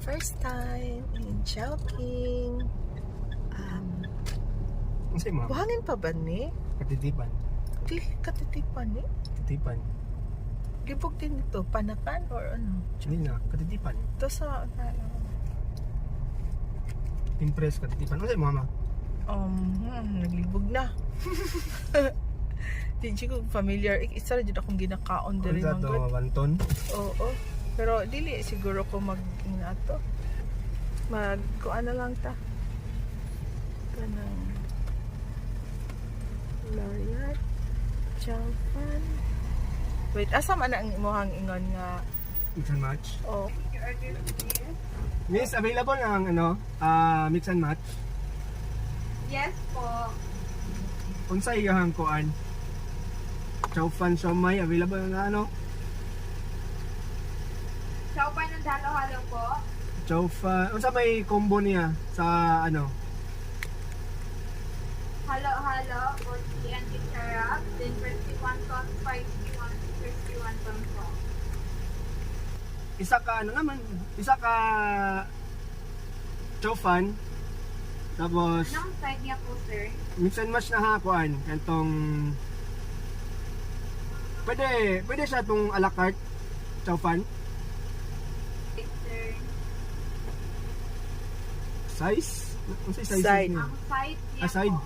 first time in Chowking. Kasi mo, Buhangin pa ba ni? katitipan. Di katitipan ni? Katitipan. Libog din ito, panakan or ano? Hindi na, katitipan. Ito sa Impress, katitipan. Ano sa'yo mo, mama? naglibog na. Di ko familiar. Isa rin akong ginakaon Ano diri sa to, manggod. wanton? Oo. Pero dili siguro ko mag-inato. Kuan na lang ta. Kanang Lariat, Chalfan. Wait, asa man ang imuhang ingon nga? Mix and match. Oh, Miss, available ang mix and match. Yes po. Kung sa iyahang kuan, chow fan siomay, available na Chow pan ng halo-halo po. chow fan, unsa may combo niya sa Halo-halo, mochi and chicharap. Then crispy wonton, spicy one, crispy wonton po. isa ka chow fan, tapos Anong side niya po, sir? mix and match na ha kuan, kantong pwede siya tong a la carte chow fan Yes, sir. size. Unsa size Side. niya? Ang side niya Side. po.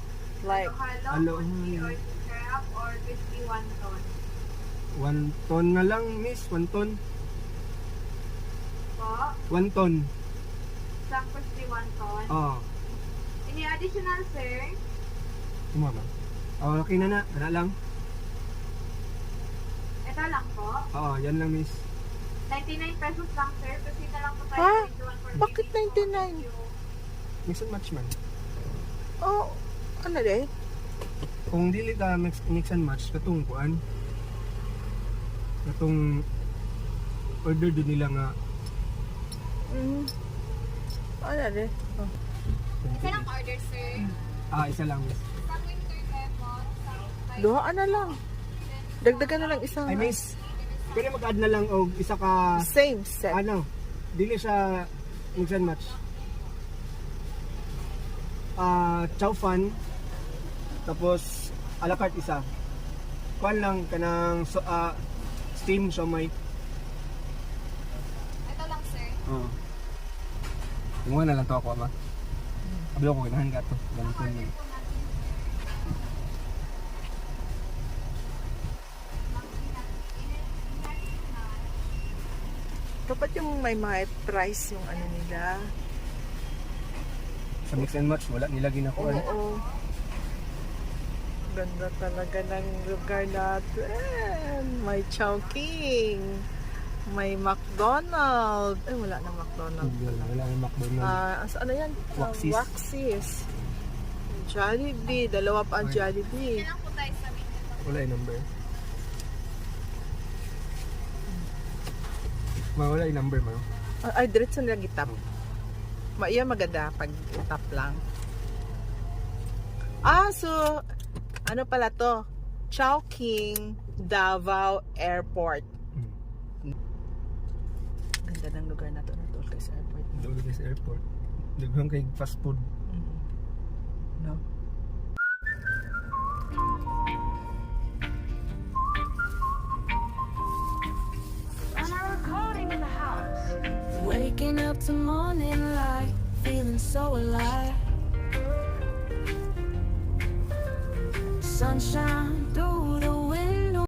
like Halo-halo, mochi or chicharap or crispy wonton. Wonton na lang, miss, wonton. Po. Wonton. Isang crispy wonton. Oh, Any additional, sir? kumama. Oh, okay na, kana lang. Ito lang po. Oo, yan lang, miss. 99 pesos lang, sir. Kasi na lang po tayo Ha? sa 21 for Bakit baby po. 99? Mix and match man. oh, ano day? Kung dili ka mix and match katong kuan, katong order din nila nga Ano day? Oh. Isa lang order, sir. isa lang, miss. Isang winter lemon, isang Duhaan na lang. Dagdagan na lang isang Ay, miss, pwede mag-add na lang og isa ka same set. dili siya mix and match. Chow fan, tapos a la carte isa. Kuan lang kanang steam siomay. Ito lang, sir. Oo. Kumuha na lang to ako, ama. Ablo ko, ganahan ka to. Ganito yun. Dapat yung may price yung ano nila. Sa mix and match, wala nila ginakuha. Oo. Ganda talaga ng lugar natin. May Chowking. May McDonald's. Ay, wala na McDonald's. Wala yung McDonald's. Ano yan? Waxis. Waxis. Jollibee. Dalawa pa ang Jollibee. Yan lang po tayo sa winter. Wala yung number. Wala yung number mo. Ay, diretso nila gitap. Iya maganda pag tap lang. So, ano pala to? Chowking Davao Airport. Ganda ng lugar na to, Tulcas Airport. Doon sa airport. Daghang kay fast food. No? Waking up to morning light, feeling so alive. Sunshine, the